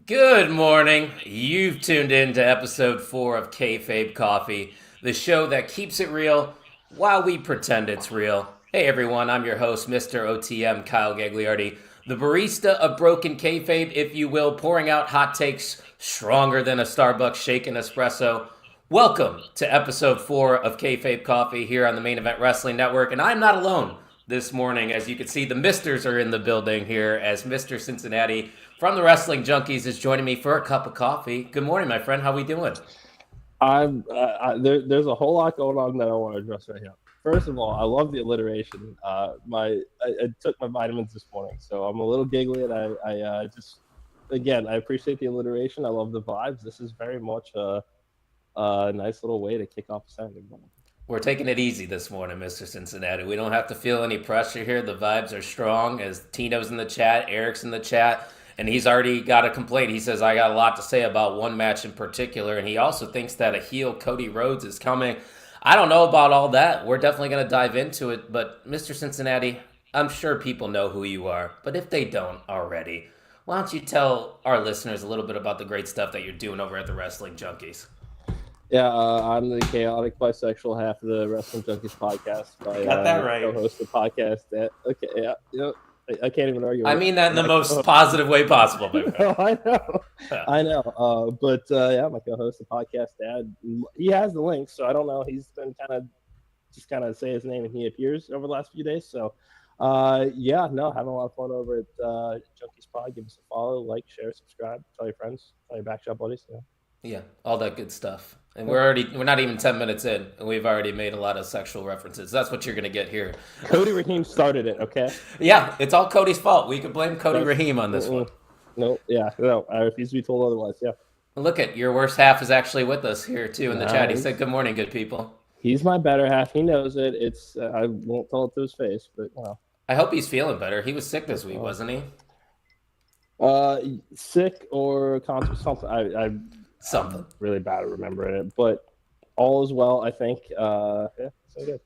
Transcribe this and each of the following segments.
Good morning. You've tuned in to episode 4 of Kayfabe Coffee, the show that keeps it real while we pretend it's real. Hey everyone, I'm your host, Mr. OTM Kyle Gagliardi, the barista of broken kayfabe, if you will, pouring out hot takes stronger than a Starbucks shaken espresso. Welcome to episode 4 of Kayfabe Coffee here on the Main Event Wrestling Network, and I'm not alone this morning. As you can see, the Misters are in the building here as Mr. Cincinnati from the Wrestling Junkies is joining me for a cup of coffee. Good morning, my friend. How we doing? There's a whole lot going on that I want to address right now. First of all, I love the alliteration. I took my vitamins this morning, so I'm a little giggly, and I appreciate the alliteration. I love the vibes. This is very much a nice little way to kick off a Saturday morning. We're taking it easy this morning, Mr. Cincinnati. We don't have to feel any pressure here. The vibes are strong as Tino's in the chat, Eric's in the chat, and he's already got a complaint. He says, I got a lot to say about one match in particular, and he also thinks that a heel Cody Rhodes is coming. I don't know about all that. We're definitely going to dive into it, but Mr. Cincinnati, I'm sure people know who you are, but if they don't already, why don't you tell our listeners a little bit about the great stuff that you're doing over at the Wrestling Junkies? Yeah, I'm the chaotic bisexual half of the Wrestling Junkies podcast. Got that My right. co-host the podcast. Okay, yeah, I can't even argue I with mean that in the my most co-host. positive way possible, my friend. No, I know, Yeah. I know. Yeah, my co-host, the podcast dad, he has the link, so I don't know. He's been kind of say his name, and he appears over the last few days. So, yeah, no, having a lot of fun over at Junkies Pod. Give us a follow, like, share, subscribe, tell your friends, tell your backshop buddies. Yeah. Yeah, all that good stuff. And Yeah. we're not even 10 minutes in, and we've already made a lot of sexual references. That's what you're gonna get here. Cody Raheem started it. Okay, Yeah, it's all Cody's fault. We could blame Cody that's Raheem on this one. no, yeah, no. I refuse to be told otherwise. Yeah. Look at your worst half is actually with us here too in the chat. He Nice. said, "Good morning, good people." He's my better half. He knows it. It's I won't tell it to his face, but I hope he's feeling better. He was sick this week, uh, wasn't he? uh, sick or something. Something. I'm really bad at remembering it, but all is well. I think. Yeah, so good.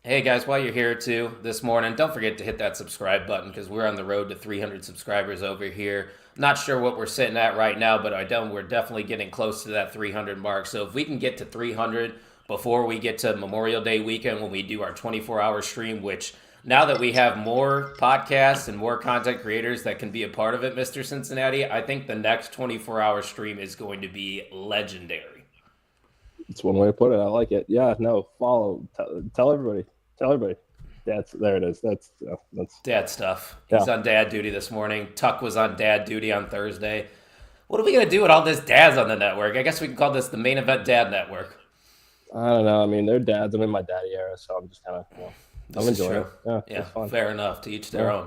Hey guys, while you're here too this morning, don't forget to hit that subscribe button because we're on the road to 300 subscribers over here. Not sure what we're sitting at right now, but we're definitely getting close to that 300 mark. So if we can get to 300 before we get to Memorial Day weekend when we do our 24-hour stream, which now that we have more podcasts and more content creators that can be a part of it, Mr. Cincinnati, I think the next 24-hour stream is going to be legendary. It's one way to put it. I like it. Yeah. No. Follow. Tell everybody. Tell everybody. That's there. It is. That's Dad stuff. yeah. He's on dad duty this morning. Tuck was on dad duty on Thursday. What are we gonna do with all this dads on the network? I guess we can call this the Main Event Dad Network. I don't know. I mean, they're dads. I'm in my daddy era, so I'm just kind of This I'm is enjoying true. it. Yeah, Yeah, it's fun. fair enough. To each their Yeah.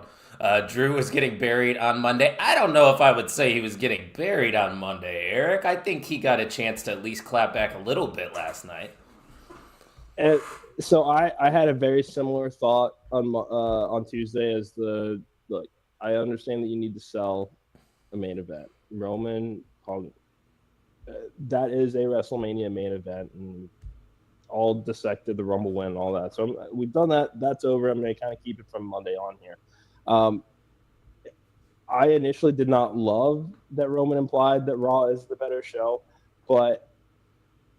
own. Drew was getting buried on Monday. I don't know if I would say he was getting buried on Monday, Eric. I think he got a chance to at least clap back a little bit last night. And so I had a very similar thought on Tuesday as the look. I understand that you need to sell a main event. Roman, that is a WrestleMania main event, and all dissected the Rumble win and all that. So we've done that. That's over. I'm going to kind of keep it from Monday on here. Um, I initially did not love that Roman implied that Raw is the better show, but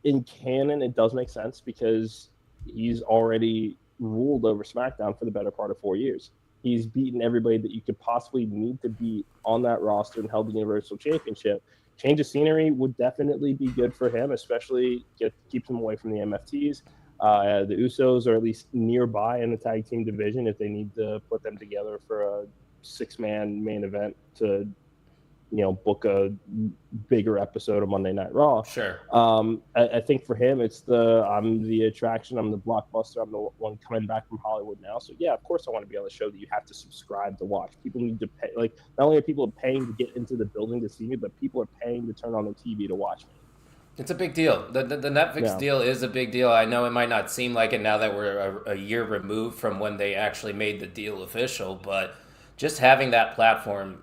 in canon, it does make sense because he's already ruled over SmackDown for the better part of 4 years. He's beaten everybody that you could possibly need to beat on that roster and held the Universal Championship. Change of scenery would definitely be good for him, especially keeps him away from the MFTs. The Usos are at least nearby in the tag team division if they need to put them together for a six-man main event to book a bigger episode of Monday Night Raw. Sure. I think for him, I'm the attraction, I'm the blockbuster, I'm the one coming back from Hollywood now. So yeah, of course I want to be on the show that you have to subscribe to watch. People need to pay. Like not only are people paying to get into the building to see me, but people are paying to turn on the TV to watch me. It's a big deal. The Netflix Yeah. deal is a big deal. I know it might not seem like it now that we're a year removed from when they actually made the deal official, but just having that platform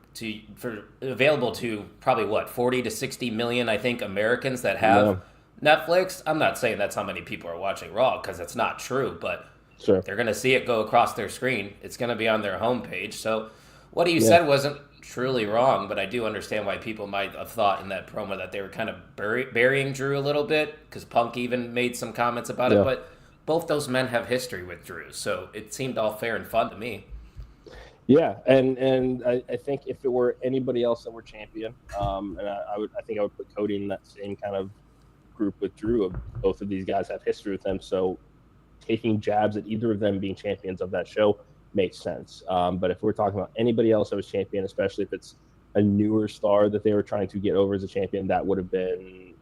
for available to probably what 40 to 60 million, I think, Americans that Yeah. have Netflix. I'm not saying that's how many people are watching Raw because it's not true, but Sure. they're going to see it go across their screen. It's going to be on their homepage. So what you Yeah. said wasn't truly wrong, but I do understand why people might have thought in that promo that they were kind of burying Drew a little bit, because Punk even made some comments about it. Yeah. But both those men have history with Drew, so it seemed all fair and fun to me. Yeah, and I think if it were anybody else that were champion, and I think I would put Cody in that same kind of group with Drew. Of both of these guys have history with them, so taking jabs at either of them being champions of that show makes sense. But if we're talking about anybody else that was champion, especially if it's a newer star that they were trying to get over as a champion, that would have been.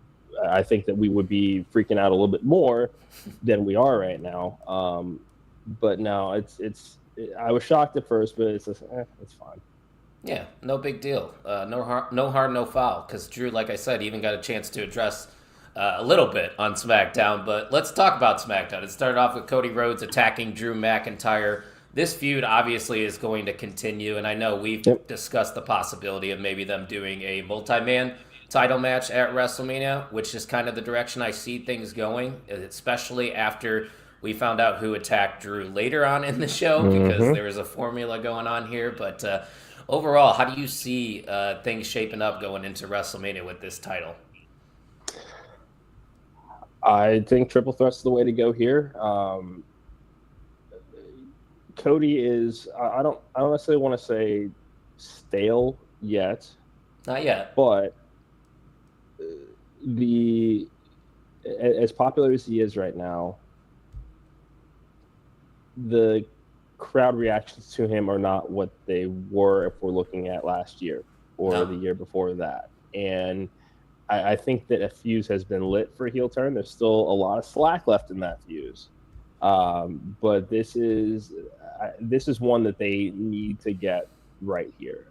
I think that we would be freaking out a little bit more than we are right now. But no, it's. I was shocked at first, but it's just, it's fine. Yeah, no big deal. No harm, no foul. Because Drew, like I said, even got a chance to address a little bit on SmackDown. But let's talk about SmackDown. It started off with Cody Rhodes attacking Drew McIntyre. This feud obviously is going to continue, and I know we've discussed the possibility of maybe them doing a multi-man title match at WrestleMania, which is kind of the direction I see things going, especially after we found out who attacked Drew later on in the show, because there is a formula going on here. But overall, how do you see things shaping up going into WrestleMania with this title? I think triple threat's the way to go here. Cody is. I don't necessarily want to say stale yet. Not yet. But as popular as he is right now, the crowd reactions to him are not what they were if we're looking at last year or the year before that. And I think that a fuse has been lit for a heel turn. There's still a lot of slack left in that fuse. But this is one that they need to get right here.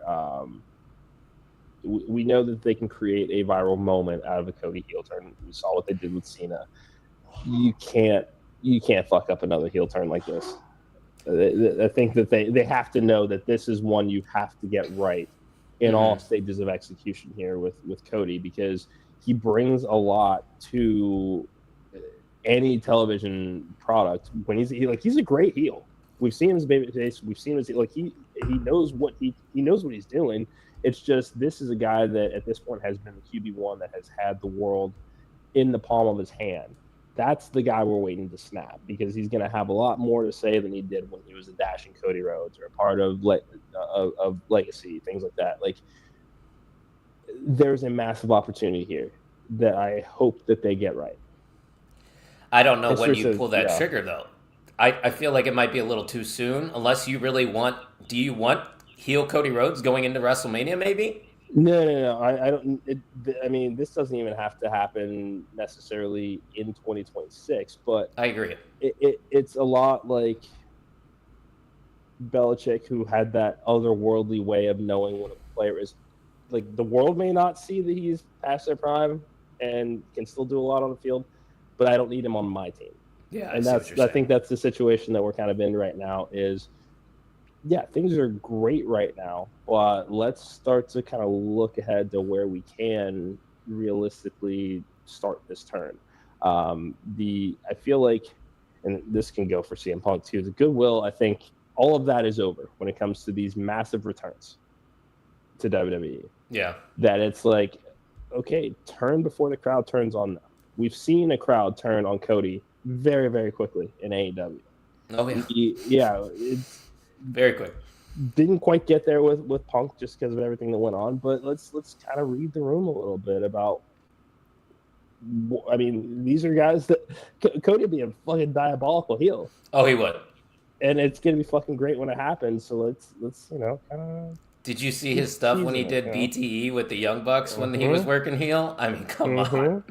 We know that they can create a viral moment out of a Cody heel turn. We saw what they did with Cena. You can't fuck up another heel turn like this. I think that they have to know that this is one you have to get right in all stages of execution here with Cody, because he brings a lot to any television product. When he's a great heel. We've seen his baby face. We've seen his he knows what he knows what he's doing. It's just this is a guy that at this point has been the QB1 that has had the world in the palm of his hand. That's the guy we're waiting to snap, because he's going to have a lot more to say than he did when he was a dashing Cody Rhodes or a part of Legacy, things like that. Like, there's a massive opportunity here that I hope that they get right. I don't know when you pull that trigger, though. I feel like it might be a little too soon, unless you really want. Do you want heel Cody Rhodes going into WrestleMania? Maybe. No. I don't. I mean, this doesn't even have to happen necessarily in 2026. But I agree. It's a lot like Belichick, who had that otherworldly way of knowing when a player is. Like, the world may not see that he's past their prime and can still do a lot on the field, but I don't need him on my team. Yeah, and I think that's the situation that we're kind of in right now. Is things are great right now, but let's start to kind of look ahead to where we can realistically start this turn. I feel like, and this can go for CM Punk too, the goodwill, I think all of that is over when it comes to these massive returns to WWE. Yeah. That it's like, okay, turn before the crowd turns on them. We've seen a crowd turn on Cody very, very quickly in AEW. Oh, yeah. It's very quick. Didn't quite get there with Punk just because of everything that went on, but let's kind of read the room a little bit about. I mean, these are guys that Cody would be a fucking diabolical heel. Oh, he would, and it's gonna be fucking great when it happens. So let's kind of. Did you see his stuff when he did BTE with the Young Bucks when he was working heel? I mean, come on.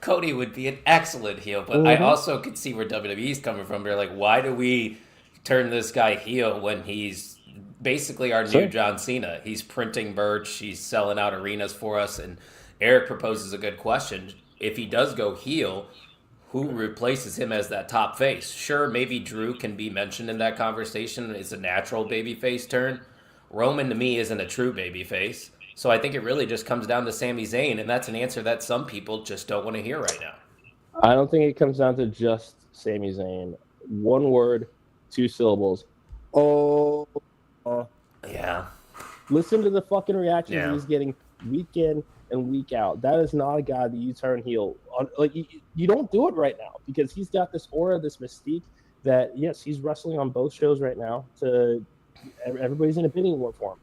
Cody would be an excellent heel, but I also could see where WWE's coming from. They're like, why do we turn this guy heel when he's basically our new John Cena? He's printing merch, he's selling out arenas for us, and Eric proposes a good question. If he does go heel, who replaces him as that top face? Sure, maybe Drew can be mentioned in that conversation. It's a natural babyface turn. Roman, to me, isn't a true babyface. So I think it really just comes down to Sami Zayn, and that's an answer that some people just don't want to hear right now. I don't think it comes down to just Sami Zayn. One word, 2 syllables. Oh. Yeah. Listen to the fucking reactions Yeah. he's getting week in and week out. That is not a guy that you turn heel on. Like you don't do it right now because he's got this aura, this mystique that yes, he's wrestling on both shows right now. To everybody's in a bidding war for him.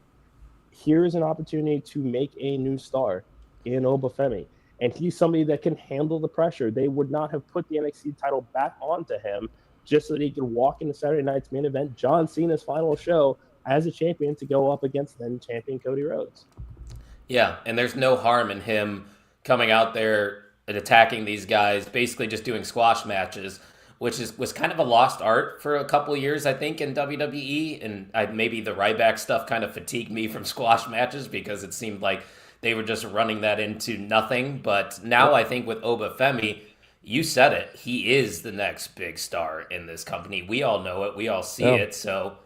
Here is an opportunity to make a new star in Obafemi. And he's somebody that can handle the pressure. They would not have put the NXT title back onto him just so that he could walk into Saturday night's main event, John Cena's final show, as a champion to go up against then champion Cody Rhodes. Yeah, and there's no harm in him coming out there and attacking these guys, basically just doing squash matches, which was kind of a lost art for a couple of years, I think, in WWE. And maybe the Ryback stuff kind of fatigued me from squash matches because it seemed like they were just running that into nothing. But now I think with Obafemi, you said it, he is the next big star in this company. We all know it, we all see it. So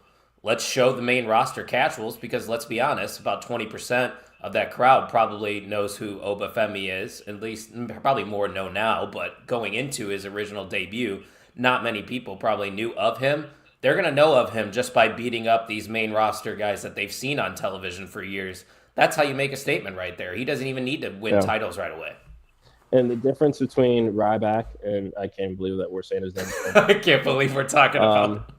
let's show the main roster casuals because let's be honest, about 20% of that crowd probably knows who Obafemi is. At least probably more know now, but going into his original debut, not many people probably knew of him. They're going to know of him just by beating up these main roster guys that they've seen on television for years. That's how you make a statement right there. He doesn't even need to win titles right away. And the difference between Ryback and I can't believe that we're saying his name. I can't believe we're talking about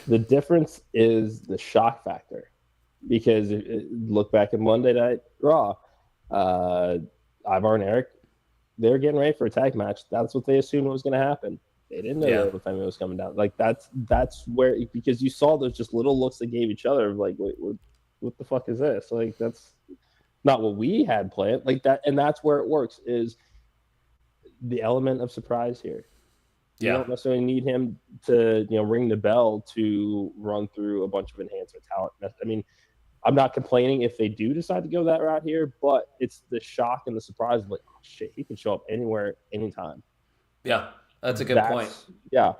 the difference is the shock factor. Because look back at Monday Night Raw, Ivar and Eric, they were getting ready for a tag match. That's what they assumed was going to happen. They didn't know that Obafemi was coming down. Like that's where, because you saw those just little looks they gave each other. Like, wait, what the fuck is this? Like that's not what we had planned. Like that, and that's where it works. Is the element of surprise here. You don't necessarily need him to ring the bell to run through a bunch of enhancement talent. I mean, I'm not complaining if they do decide to go that route here, but it's the shock and the surprise of like, oh shit, he can show up anywhere, anytime. Yeah, that's a good point. Yeah.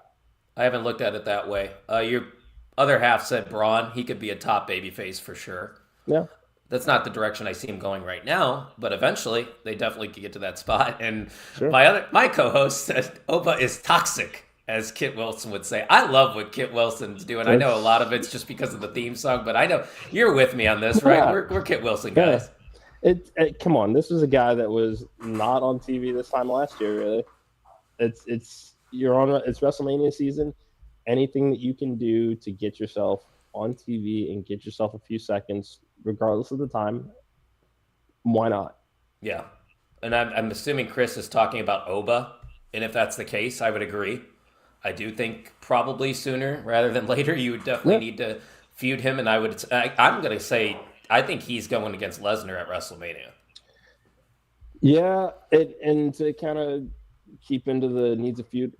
I haven't looked at it that way. Your other half said Braun. He could be a top babyface for sure. Yeah. That's not the direction I see him going right now, but eventually they definitely could get to that spot. And Sure. my co-host said Oba is toxic, as Kit Wilson would say. I love what Kit Wilson's doing. I know a lot of it's just because of the theme song, but I know you're with me on this, right? Yeah. We're Kit Wilson guys. It come on, this is a guy that was not on TV this time last year. Really, it's WrestleMania season. Anything that you can do to get yourself on TV and get yourself a few seconds, regardless of the time, why not? Yeah, and I'm assuming Chris is talking about Oba, and if that's the case, I would agree. I do think probably sooner rather than later you would definitely need to feud him, and I'm going to say I think he's going against Lesnar at WrestleMania. Yeah, and to kind of keep into the needs of feud,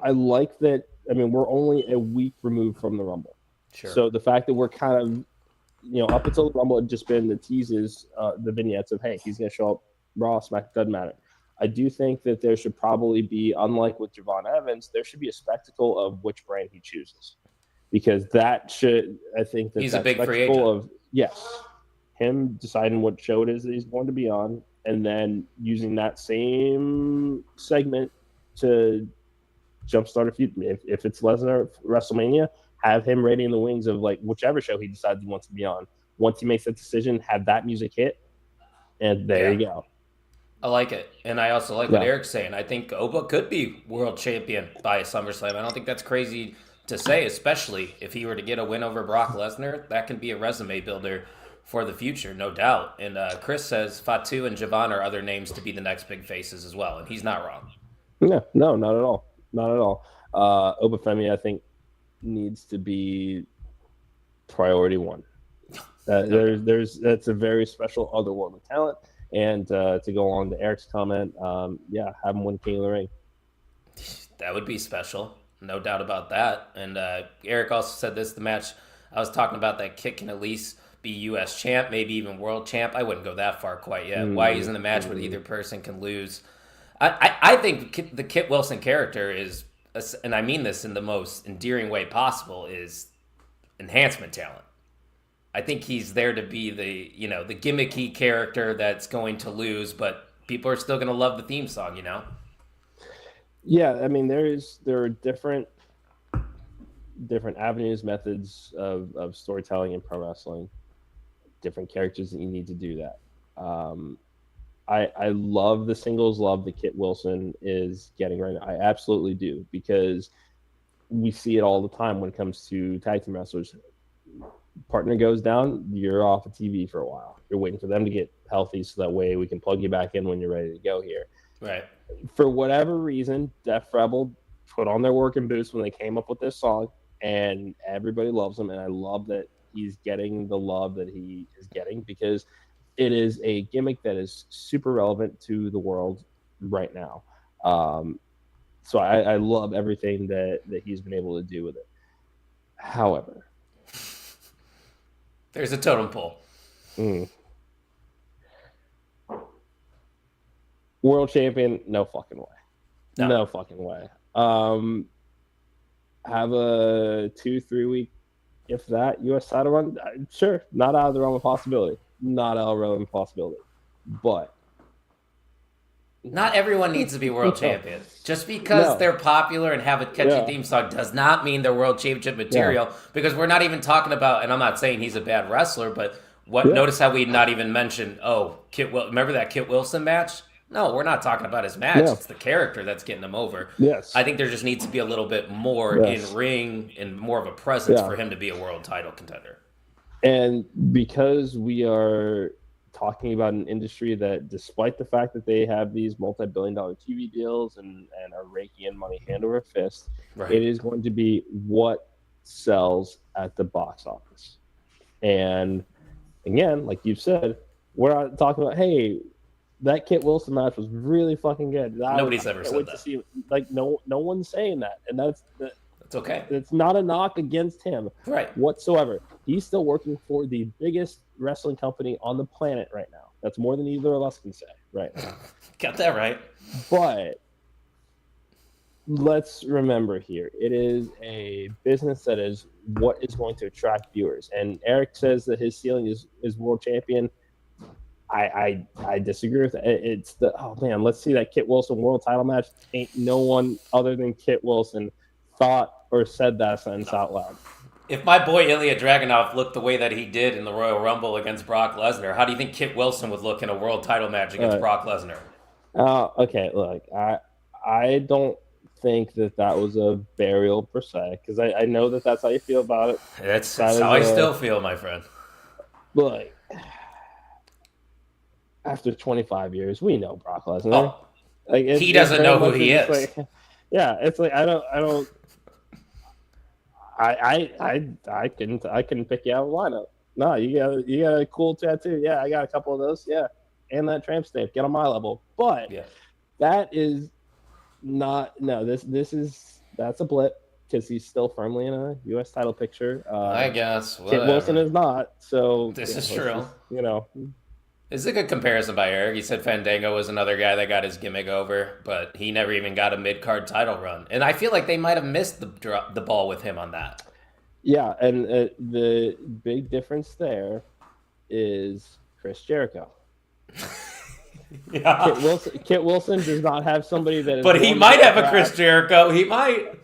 I like that. I mean, we're only a week removed from the Rumble. Sure. So the fact that we're kind of, up until the Rumble had just been the teases, the vignettes of, hey, he's going to show up Raw, Smack, doesn't matter. I do think that there should probably be, unlike with Javon Evans, there should be a spectacle of which brand he chooses. Because that should, I think that he's that a big free spectacle agent. of, yes, him deciding what show it is that he's going to be on, and then using that same segment to jumpstart a feud. If it's Lesnar WrestleMania, have him ready in the wings of like whichever show he decides he wants to be on. Once he makes that decision, have that music hit, and there you go. I like it. And I also like what Eric's saying. I think Oba could be world champion by SummerSlam. I don't think that's crazy to say, especially if he were to get a win over Brock Lesnar. That can be a resume builder for the future, no doubt. And Chris says Fatu and Javon are other names to be the next big faces as well, and he's not wrong. No, not at all. Not at all. Obafemi, I think, needs to be priority one. That's a very special otherworldly talent. And to go along to Eric's comment, have him win King of the Ring. That would be special, no doubt about that. And Eric also said this: the match I was talking about, that Kit can at least be U.S. champ, maybe even world champ. I wouldn't go that far quite yet. Why he's in a match where either person can lose? I think the Kit Wilson character is, and I mean this in the most endearing way possible, is enhancement talent. I think he's there to be the gimmicky character that's going to lose, but people are still going to love the theme song, Yeah, I mean there are different avenues, methods of storytelling in pro wrestling. different characters that you need to do that. I love the singles love that Kit Wilson is getting right now. I absolutely do, because we see it all the time when it comes to tag team wrestlers. Partner goes down, you're off of TV for a while. You're waiting for them to get healthy so that way we can plug you back in when you're ready to go here. Right. For whatever reason, Def Rebel put on their working boots when they came up with this song, and everybody loves him. And I love that he's getting the love that he is getting, because it is a gimmick that is super relevant to the world right now. So I love everything that he's been able to do with it. However, there's a totem pole. World champion, no fucking way. No fucking way. Have a 2-3 week, if that, U.S. title run? Sure, not out of the realm of possibility. Not out of the realm of possibility. But not everyone needs to be world champion. Just because they're popular and have a catchy theme song does not mean they're world championship material, because we're not even talking about, and I'm not saying he's a bad wrestler, but notice how we not even mentioned, remember that Kit Wilson match? No, we're not talking about his match. Yeah. It's the character that's getting him over. Yes. I think there just needs to be a little bit more in ring and more of a presence for him to be a world title contender. And because we are talking about an industry that, despite the fact that they have these multi-billion-dollar TV deals and are raking in money hand over fist, it is going to be what sells at the box office. And again, like you've said, we're not talking about, hey, that Kit Wilson match was really fucking good. Nobody's ever said that. No one's saying that, and that's okay. It's not a knock against him, whatsoever. He's still working for the biggest wrestling company on the planet right now. That's more than either of us can say right now. Got that right. But let's remember here, it is a business that is what is going to attract viewers. And Eric says that his ceiling is world champion. I disagree with it. It's let's see that Kit Wilson world title match. Ain't no one other than Kit Wilson thought or said that sentence out loud. If my boy Ilya Dragunov looked the way that he did in the Royal Rumble against Brock Lesnar, how do you think Kit Wilson would look in a world title match against Brock Lesnar? Okay, look, I don't think that was a burial per se, because I know that's how you feel about it. That's how I still feel, my friend. Look, after 25 years, we know Brock Lesnar. He doesn't know who he is. It's like I couldn't pick you out of a lineup. No, you got a cool tattoo. Yeah, I got a couple of those. Yeah, and that tramp stamp. Get on my level. But that is not. No, that's a blip, because he's still firmly in a U.S. title picture. I guess Kit Wilson is not. So this is true. It's a good comparison by Eric. He said Fandango was another guy that got his gimmick over, but he never even got a mid-card title run. And I feel like they might have missed the ball with him on that. Yeah, and the big difference there is Chris Jericho. Kit Wilson does not have somebody that is... But he might have a Chris Jericho. He might.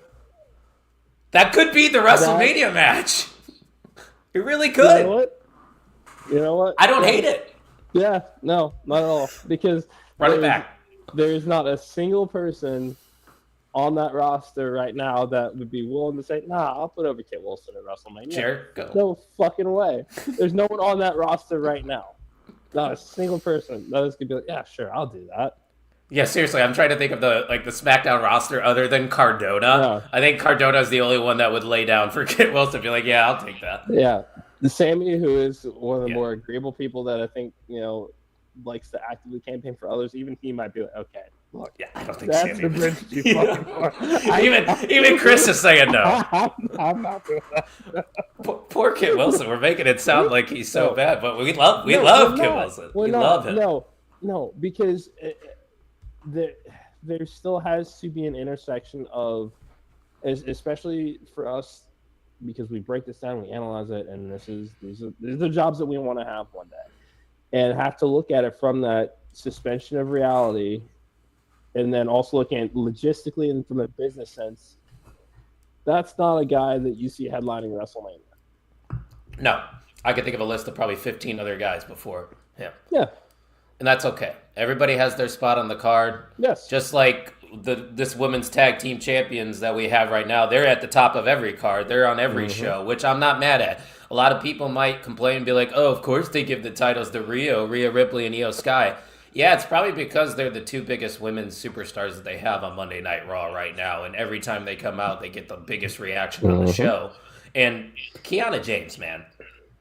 That could be the WrestleMania match. It really could. You know what? I don't hate it. Yeah, no, not at all. Because run it back. There's not a single person on that roster right now that would be willing to say, "Nah, I'll put over Kit Wilson at WrestleMania." Jericho. No fucking way. There's no one on that roster right now. Not a single person that is gonna be like, "Yeah, sure, I'll do that." Yeah, seriously, I'm trying to think of the Smackdown roster other than Cardona. Yeah. I think Cardona is the only one that would lay down for Kit Wilson. Be like, "Yeah, I'll take that." Yeah. Sammy, who is one of the more agreeable people that I think, likes to actively campaign for others, even he might be like, okay, look, I don't think that's Sammy the bridge you fucking for. even Chris is saying no. I'm not doing that. Poor Kit Wilson. We're making it sound like he's so bad, but we love Kit Wilson. We love him. No, because there still has to be an intersection of, especially for us, because we break this down, we analyze it, and these are the jobs that we want to have one day, and have to look at it from that suspension of reality, and then also looking at logistically and from a business sense. That's not a guy that you see headlining WrestleMania. No, I could think of a list of probably 15 other guys before him. Yeah. And that's okay. Everybody has their spot on the card. Yes. Just like this women's tag team champions that we have right now, they're at the top of every card. They're on every show, which I'm not mad at. A lot of people might complain and be like, "Oh, of course they give the titles to Rhea Ripley, and Io Sky." Yeah, it's probably because they're the two biggest women's superstars that they have on Monday Night Raw right now, and every time they come out, they get the biggest reaction on the show. And Kiana James, man,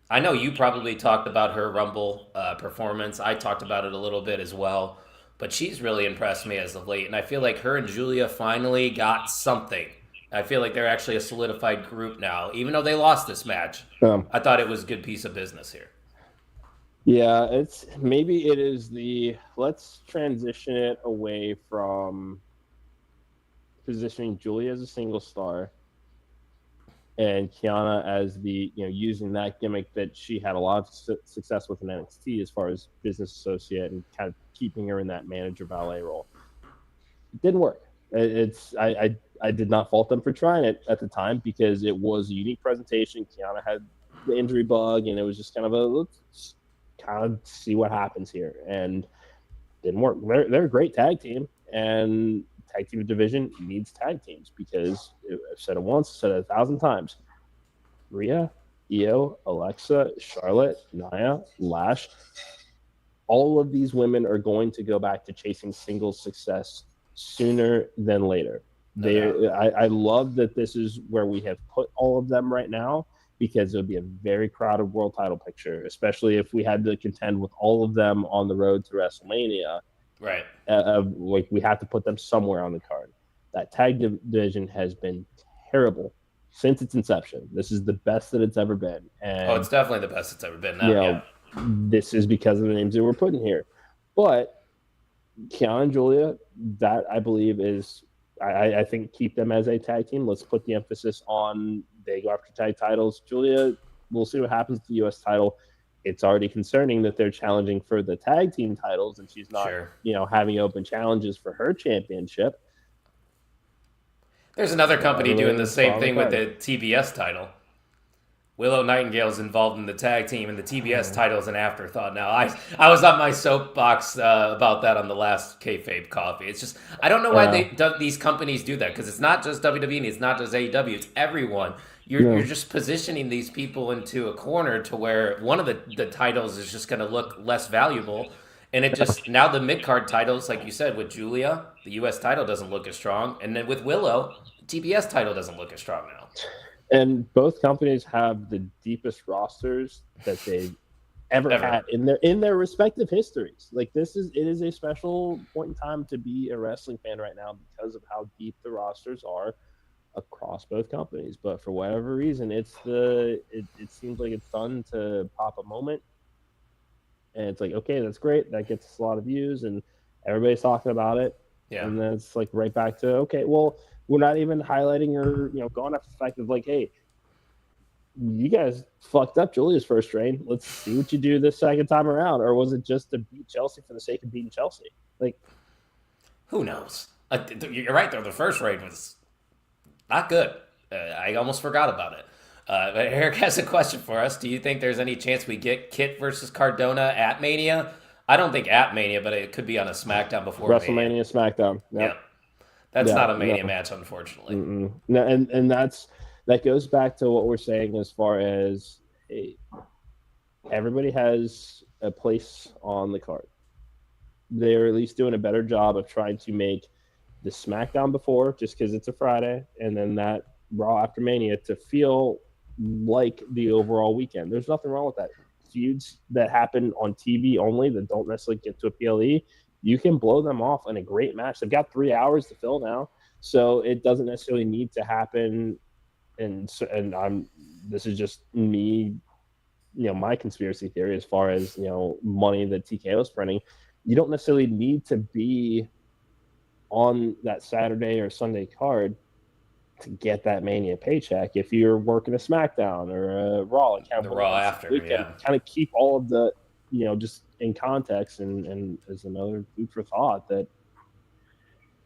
I know you probably talked about her Rumble performance. I talked about it a little bit as well. But she's really impressed me as of late. And I feel like her and Julia finally got something. I feel like they're actually a solidified group now. Even though they lost this match, I thought it was a good piece of business here. Yeah, maybe it is let's transition it away from positioning Julia as a single star and Kiana as using that gimmick that she had a lot of success with in NXT as far as business associate and kind of keeping her in that manager valet role. It didn't work. I did not fault them for trying it at the time because it was a unique presentation. Kiana had the injury bug, and it was just kind of let's kind of see what happens here, and didn't work. They're a great tag team, and tag team division needs tag teams because I've said it once, said it 1,000 times. Rhea, Io, Alexa, Charlotte, Nia, Lash, all of these women are going to go back to chasing singles success sooner than later. I love that this is where we have put all of them right now because it would be a very crowded world title picture, especially if we had to contend with all of them on the road to WrestleMania. Right. We have to put them somewhere on the card. That tag division has been terrible since its inception. This is the best that it's ever been. And, it's definitely the best it's ever been now. This is because of the names that we're putting here. But Kiana and Julia, that I believe is, I think, keep them as a tag team. Let's put the emphasis on they go after tag titles. Julia, we'll see what happens to the U.S. title. It's already concerning that they're challenging for the tag team titles, and she's not, having open challenges for her championship. There's another company doing the same thing with the TBS title. Willow Nightingale's involved in the tag team, and the TBS title is an afterthought now. I was on my soapbox about that on the last Kayfabe coffee. It's just, I don't know why these companies do that, because it's not just WWE, and it's not just AEW, it's everyone. You're just positioning these people into a corner to where one of the titles is just going to look less valuable. And it just, now the mid-card titles, like you said, with Julia, the U.S. title doesn't look as strong. And then with Willow, the TBS title doesn't look as strong now. And both companies have the deepest rosters that they've ever had in their respective histories. Like it is a special point in time to be a wrestling fan right now because of how deep the rosters are across both companies. But for whatever reason, it seems like it's done to pop a moment. And it's like, okay, that's great. That gets us a lot of views and everybody's talking about it. Yeah. And then it's like right back to, okay, well, we're not even highlighting or, going off the fact of like, hey, you guys fucked up Julia's first reign. Let's see what you do this second time around. Or was it just to beat Chelsea for the sake of beating Chelsea? Like, who knows? You're right, though. The first reign was not good. I almost forgot about it. But Eric has a question for us. Do you think there's any chance we get Kit versus Cardona at Mania? I don't think at Mania, but it could be on a SmackDown before WrestleMania, Mania. SmackDown. Yep. Yeah. That's not a Mania match, unfortunately. No, and that goes back to what we're saying as far as everybody has a place on the card. They're at least doing a better job of trying to make the SmackDown before, just because it's a Friday, and then that Raw after Mania to feel like the overall weekend. There's nothing wrong with that. Feuds that happen on TV only that don't necessarily get to a PLE, you can blow them off in a great match. They've got 3 hours to fill now, so it doesn't necessarily need to happen. And this is just me, my conspiracy theory as far as money that TKO is printing. You don't necessarily need to be on that Saturday or Sunday card to get that Mania paycheck. If you're working a SmackDown or a Raw, and kind of the Raw after, kind of keep all of the, just in context, and as another food for thought that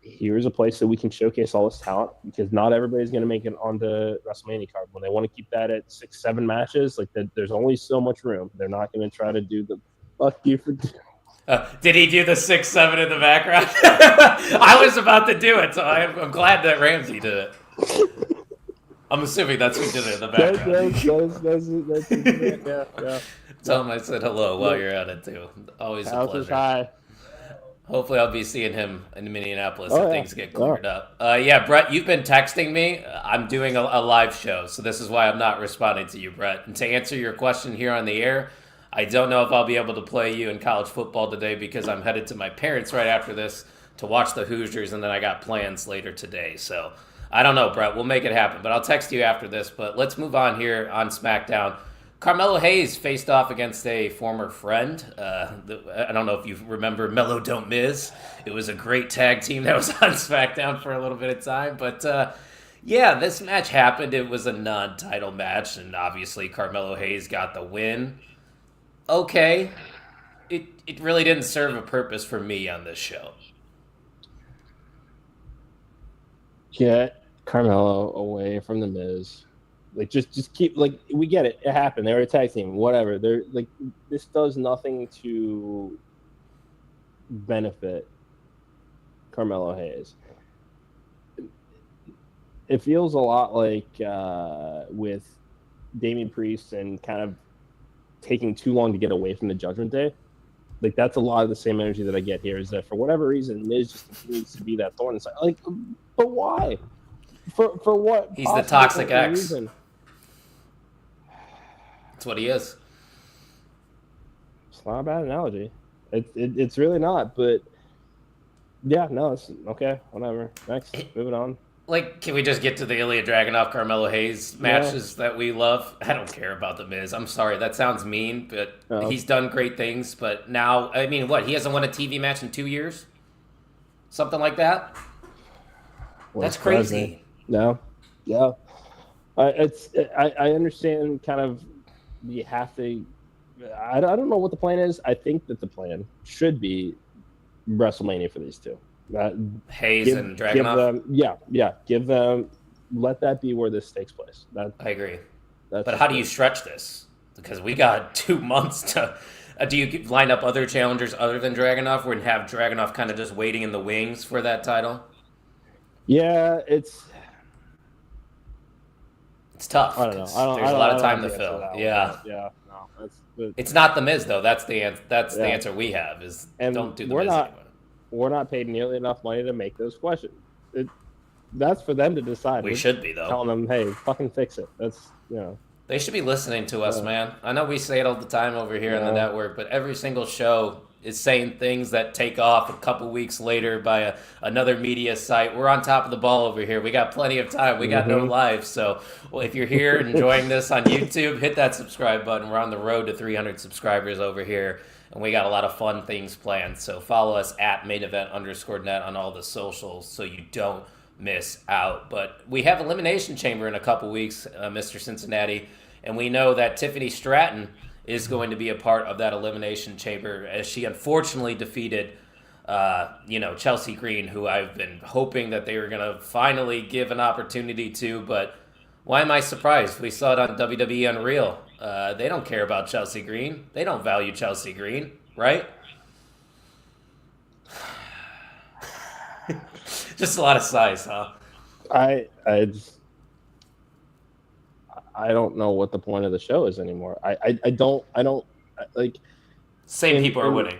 here's a place that we can showcase all this talent, because not everybody's going to make it onto WrestleMania card. When they want to keep that at 6-7 matches, like there's only so much room. They're not going to try to do the fuck you for. Did he do the 6-7 in the background? I was about to do it, so I'm glad that Ramsey did it. I'm assuming that's who did it in the background. Yeah. Tell him I said hello while you're at it too. Always a House is pleasure. high. Hopefully, I'll be seeing him in Minneapolis if things get cleared up. Yeah, Brett, you've been texting me. I'm doing a live show, so this is why I'm not responding to you, Brett. And to answer your question here on the air, I don't know if I'll be able to play you in college football today because I'm headed to my parents right after this to watch the Hoosiers, and then I got plans later today. So I don't know, Brett. We'll make it happen, but I'll text you after this. But let's move on here on SmackDown. Carmelo Hayes faced off against a former friend. I don't know if you remember Mello Don't Miz. It was a great tag team that was on SmackDown for a little bit of time. But yeah, this match happened. It was a non-title match, and obviously Carmelo Hayes got the win. Okay. It really didn't serve a purpose for me on this show. Get Carmelo away from the Miz. Like just keep, like, we get it. It happened. They were a tag team. Whatever. They're like, this does nothing to benefit Carmelo Hayes. It feels a lot like with Damian Priest and kind of taking too long to get away from the Judgment Day. Like, that's a lot of the same energy that I get here, is that for whatever reason, Miz just continues to be that thorn inside. Like, but why? For what? He's the toxic ex. Reason? That's what he is. It's not a bad analogy. It's really not, but yeah, no, it's okay. Whatever. Next, moving on. Like, can we just get to the Ilya Dragunov Carmelo Hayes matches that we love? I don't care about the Miz. I'm sorry, that sounds mean, but he's done great things. But now, I mean, what? He hasn't won a TV match in 2 years, something like that. That's crazy. No, yeah. I understand. Kind of, you have to. I don't know what the plan is. I think that the plan should be WrestleMania for these two. Hayes and Dragunov. Give them. Let that be where this takes place. I agree. But how do you stretch this? Because we got 2 months to. Do you line up other challengers other than Dragunov, and have Dragunov kind of just waiting in the wings for that title? Yeah, it's tough. I don't know. There's a lot of time to fill. Yeah. No, it's not the Miz though. That's the answer we have. Is don't do the Miz anymore. We're not paid nearly enough money to make those questions. That's for them to decide. We should be, though. Telling them, hey, fucking fix it. That's, They should be listening to us, man. I know we say it all the time over here on the network, but every single show is saying things that take off a couple weeks later by another media site. We're on top of the ball over here. We got plenty of time. We got no lives. So if you're here enjoying this on YouTube, hit that subscribe button. We're on the road to 300 subscribers over here. And we got a lot of fun things planned. So follow us at mainevent_net on all the socials so you don't miss out. But we have Elimination Chamber in a couple weeks, Mr. Cincinnati. And we know that Tiffany Stratton is going to be a part of that Elimination Chamber, as she unfortunately defeated Chelsea Green, who I've been hoping that they were going to finally give an opportunity to. But why am I surprised? We saw it on WWE Unreal. They don't care about Chelsea Green. They don't value Chelsea Green, right? Just a lot of size, huh? I don't know what the point of the show is anymore. I don't like. Same people are winning.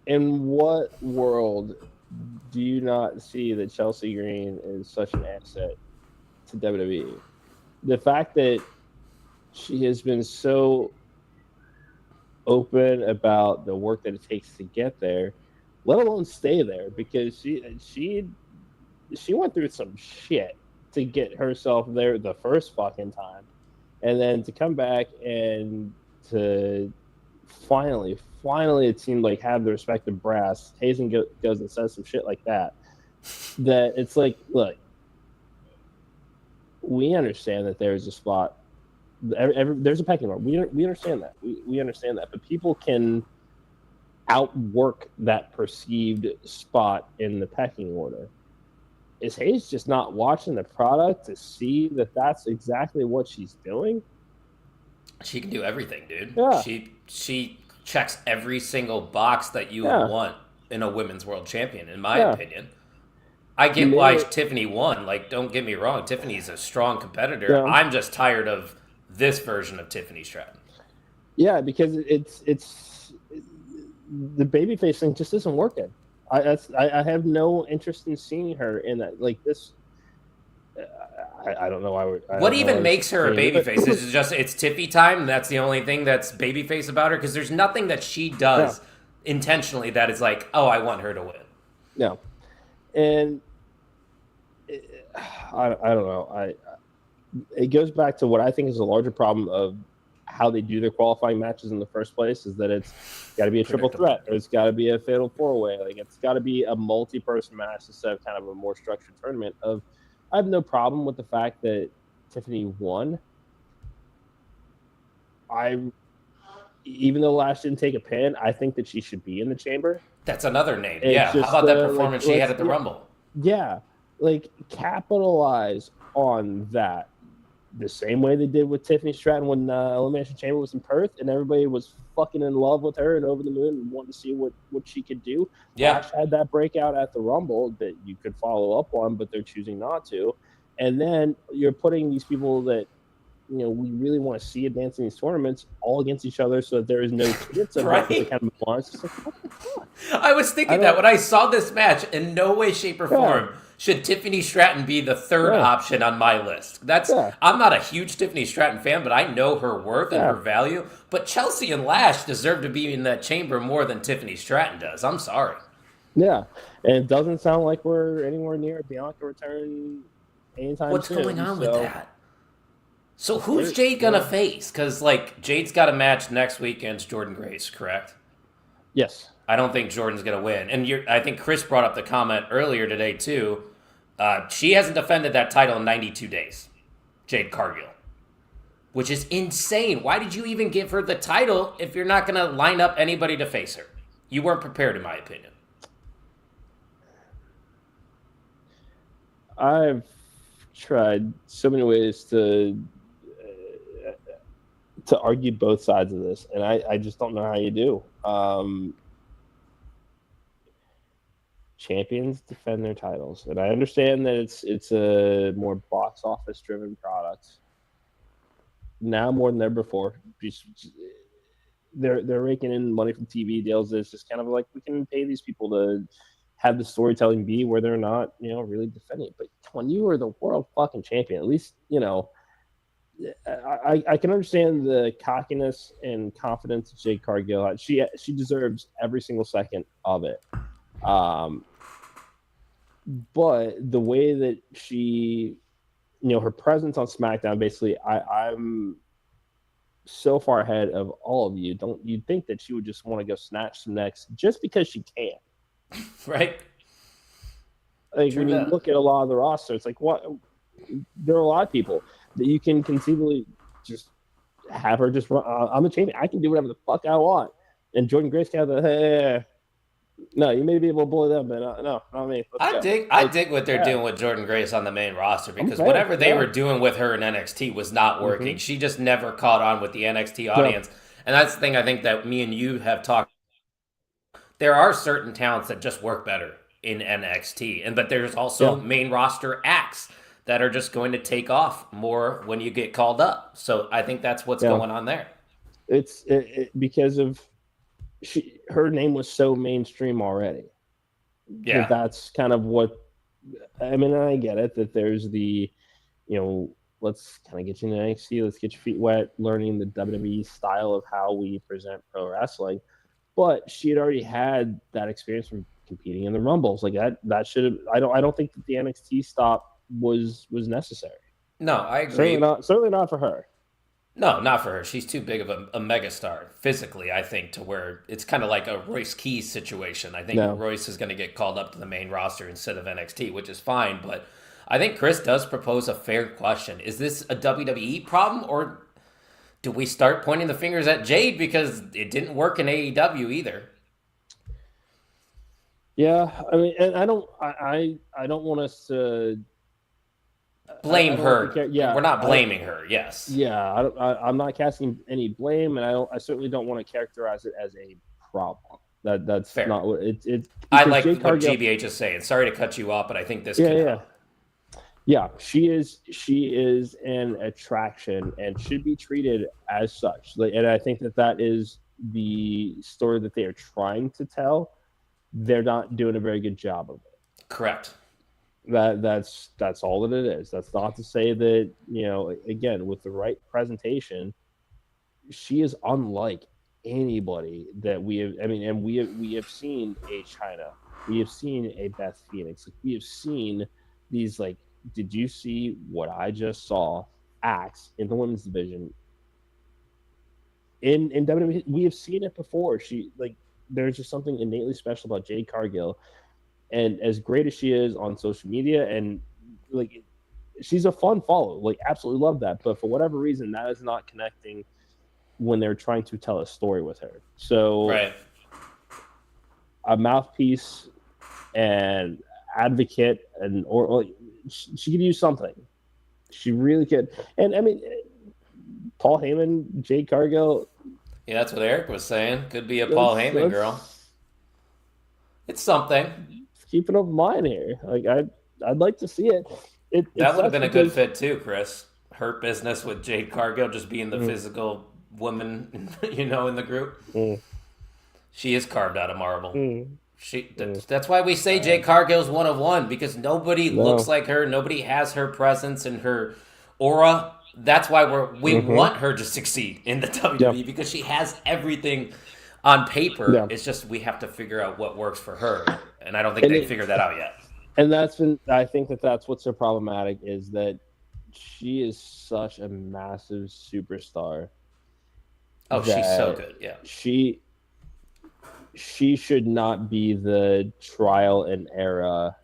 In what world do you not see that Chelsea Green is such an asset to WWE? The fact that she has been so open about the work that it takes to get there, let alone stay there, because she went through some shit to get herself there the first fucking time, and then to come back and to finally it seemed like have the respect of brass. Hazen goes and says some shit like that it's like, look, we understand that there's a spot. There's a pecking order. We understand that. We understand that. But people can outwork that perceived spot in the pecking order. Is Hayes just not watching the product to see that that's exactly what she's doing? She can do everything, dude. Yeah, She checks every single box that you would yeah, want in a women's world champion, in my yeah. opinion. I get why May, Tiffany won. Like, don't get me wrong, Tiffany's a strong competitor. yeah, I'm just tired of this version of Tiffany Stratton. yeah, because it's the babyface thing just isn't working. I have no interest in seeing her in that like this. I don't know why I What don't know why even we're makes her a saying it. babyface? Is it just it's Tiffy time? And that's the only thing that's babyface about her? Because there's nothing that she Yeah, does intentionally that is like, oh, I want her to win. yeah, and I don't know. It goes back to what I think is a larger problem of how they do their qualifying matches in the first place is that it's got to be a triple threat or it's got to be a fatal four-way. Like it's got to be a multi-person match instead of kind of a more structured tournament. I have no problem with the fact that Tiffany won. Even though Lash didn't take a pin, I think that she should be in the chamber. That's another name. It's Yeah. How just about that like performance she had at the Rumble? yeah, like capitalize on that the same way they did with Tiffany Stratton when Elimination Chamber was in Perth, and everybody was fucking in love with her and over the moon and wanted to see what she could do. Yeah. Lash had that breakout at the Rumble that you could follow up on, but they're choosing not to. And then you're putting these people that we really want to see advancing these tournaments all against each other, so that there is no chance of right? to kind of move on. It's just like, what the fuck? I was thinking that when I saw this match, in no way, shape, or form should Tiffany Stratton be the third option on my list. I'm not a huge Tiffany Stratton fan, but I know her worth and her value. But Chelsea and Lash deserve to be in that chamber more than Tiffany Stratton does. I'm sorry. Yeah, and it doesn't sound like we're anywhere near a Bianca return anytime What's soon. Going on with that? So who's Jade gonna face? Because Jade's got a match next week against Jordan Grace, correct? Yes. I don't think Jordan's going to win. And I think Chris brought up the comment earlier today, too. She hasn't defended that title in 92 days, Jade Cargill, which is insane. Why did you even give her the title if you're not going to line up anybody to face her? You weren't prepared, in my opinion. I've tried so many ways to argue both sides of this, and I just don't know how you do. Champions defend their titles, and I understand that it's a more box office driven product now more than ever before. They're raking in money from TV deals. It's just kind of like we can pay these people to have the storytelling be where they're not really defending it. But when you are the world fucking champion, at least I can understand the cockiness and confidence of Jade Cargill. She deserves every single second of it. But the way that she, her presence on SmackDown, basically, I'm so far ahead of all of you. Don't you think that she would just want to go snatch some necks just because she can? Right. Like when you look at a lot of the roster, it's like what there are a lot of people that you can conceivably just have her just run. I'm the champion. I can do whatever the fuck I want. And Jordan Grace can have the no, you may be able to bully them, but no, not me. I dig what they're doing with Jordan Grace on the main roster because whatever they were doing with her in NXT was not working. Mm-hmm. She just never caught on with the NXT audience. Yep. And that's the thing I think that me and you have talked. There are certain talents that just work better in NXT, but there's also main roster acts that are just going to take off more when you get called up. So I think that's what's going on there. It's because of her name was so mainstream already. Yeah, that's kind of what I mean. I get it that there's the, let's kind of get you into NXT, let's get your feet wet, learning the WWE style of how we present pro wrestling. But she had already had that experience from competing in the Rumbles. Like that should have. I don't think that the NXT stop was necessary. No, I agree. Certainly not for her. No, not for her. She's too big of a megastar physically, I think, to where it's kind of like a Royce Keys situation. I think Royce is going to get called up to the main roster instead of NXT, which is fine. But I think Chris does propose a fair question. Is this a WWE problem, or do we start pointing the fingers at Jade because it didn't work in AEW either? Yeah, I mean, and I don't want us to. I Blame don't want the her. character. We're Yeah, not blaming her. Yes. yeah. I'm not casting any blame, and I certainly don't want to characterize it as a problem. That's Fair. not what it's I because like Jade what Cargill. GBH is saying. Sorry to cut you off, but I think this Yeah, can yeah, help. yeah. She is an attraction and should be treated as such. And I think that is the story that they are trying to tell. They're not doing a very good job of it. Correct. That's all that it is. That's not to say that, again, with the right presentation, she is unlike anybody that we have. I mean, and we have seen a China, we have seen a Beth Phoenix, like, we have seen these, like, did you see what I just saw acts in the women's division in WWE? We have seen it before. There's just something innately special about Jade Cargill, and as great as she is on social media, and like, she's a fun follow, like, absolutely love that, but for whatever reason that is not connecting when they're trying to tell a story with her. So Right. a mouthpiece and advocate, or she could use something. She really could. And I mean, Paul Heyman, Jade Cargill. Yeah, that's what Eric was saying. Could be a Paul Heyman girl. It's something. Keep it in mind here. Like, I'd like to see it. That would have been a good fit too, Chris. Hurt Business with Jade Cargill just being the physical woman, in the group. She is carved out of marble. That's why we say Jade Cargill's one of one, because nobody looks like her. Nobody has her presence and her aura. That's why we want her to succeed in the WWE, because she has everything on paper. Yeah. It's just we have to figure out what works for her, and I don't think they figured that out yet. And I think that's what's so problematic, is that she is such a massive superstar. Oh, she's so good. Yeah. She should not be the trial and error,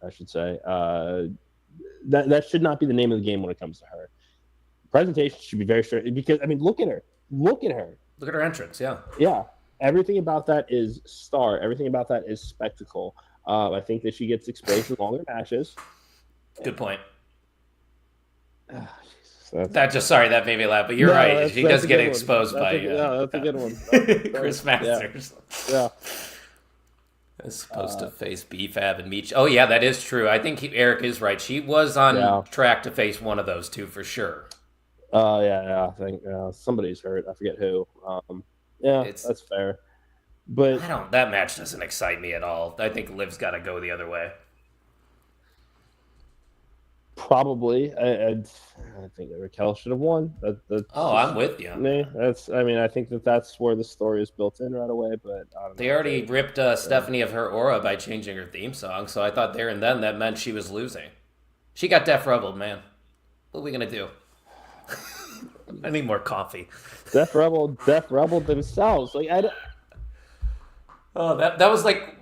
I should say. That should not be the name of the game when it comes to her. Presentation should be very straight, because, I mean, look at her. Look at her. Look at her entrance. Yeah. Yeah. Everything about that is star. Everything about that is spectacle. I think that she gets exposed in longer matches. Good point. That made me laugh, but you're right. She does get exposed by that's a good one. Chris Masters. Yeah. Is supposed to face Kayfabe and Meech. Oh yeah, that is true. I think Eric is right. She was on track to face one of those two for sure. Yeah. I think somebody's hurt. I forget who. That's fair. But that match doesn't excite me at all. I think Liv's got to go the other way. Probably. I think that Raquel should have won. I'm with you. I think that's where the story is built in right away. But I don't know. They already ripped Stephanie of her aura by changing her theme song, so I thought there and then that meant she was losing. She got Def Rebel, man. What are we gonna do? I need more coffee. Def Rebel themselves. Like, I don't. Oh, that was like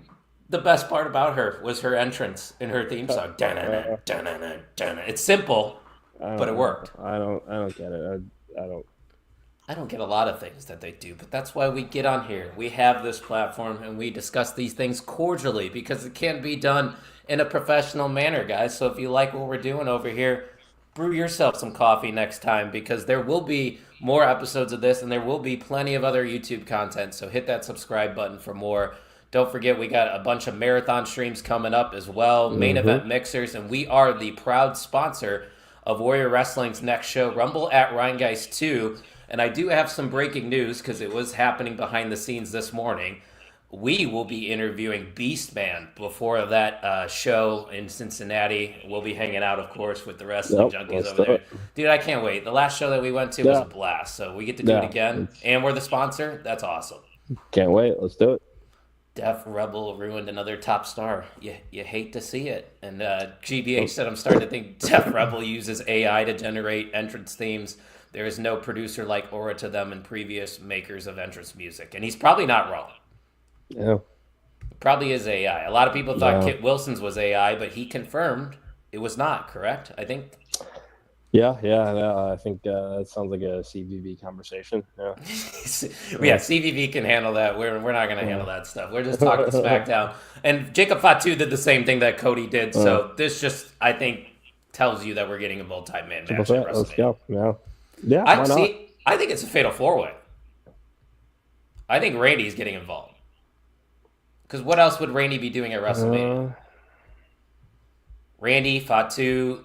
the best part about her, was her entrance in her theme song. It's simple, but it worked. I don't get it. I don't get a lot of things that they do, but that's why we get on here. We have this platform and we discuss these things cordially, because it can be done in a professional manner, guys. So if you like what we're doing over here, brew yourself some coffee next time, because there will be more episodes of this and there will be plenty of other YouTube content. So hit that subscribe button for more. Don't forget, we got a bunch of marathon streams coming up as well, main event mixers, and we are the proud sponsor of Warrior Wrestling's next show, Rumble at Rheingeist 2. And I do have some breaking news, because it was happening behind the scenes this morning. We will be interviewing Beastman before that show in Cincinnati. We'll be hanging out, of course, with the wrestling junkies over there. Dude, I can't wait. The last show that we went to was a blast, so we get to do it again. And we're the sponsor. That's awesome. Can't wait. Let's do it. Def Rebel ruined another top star. You hate to see it. And GBH said, I'm starting to think Def Rebel uses AI to generate entrance themes. There is no producer like aura to them and previous makers of entrance music. And he's probably not wrong. Yeah. It probably is AI. A lot of people thought Kit Wilson's was AI, but he confirmed it was not, correct? I think. Yeah. I think that sounds like a CVV conversation. Yeah. Yeah, CVV can handle that. We're not going to handle Uh, that stuff. We're just talking SmackDown. And Jacob Fatu did the same thing that Cody did. uh, So this just, I think, tells you that we're getting a multi-man Triple match at threat. Let's WrestleMania. go. Yeah. Yeah. I Why not? see. I think it's a fatal four-way. I think Randy's getting involved. Because what else would Randy be doing at WrestleMania? Uh, Randy, Fatu,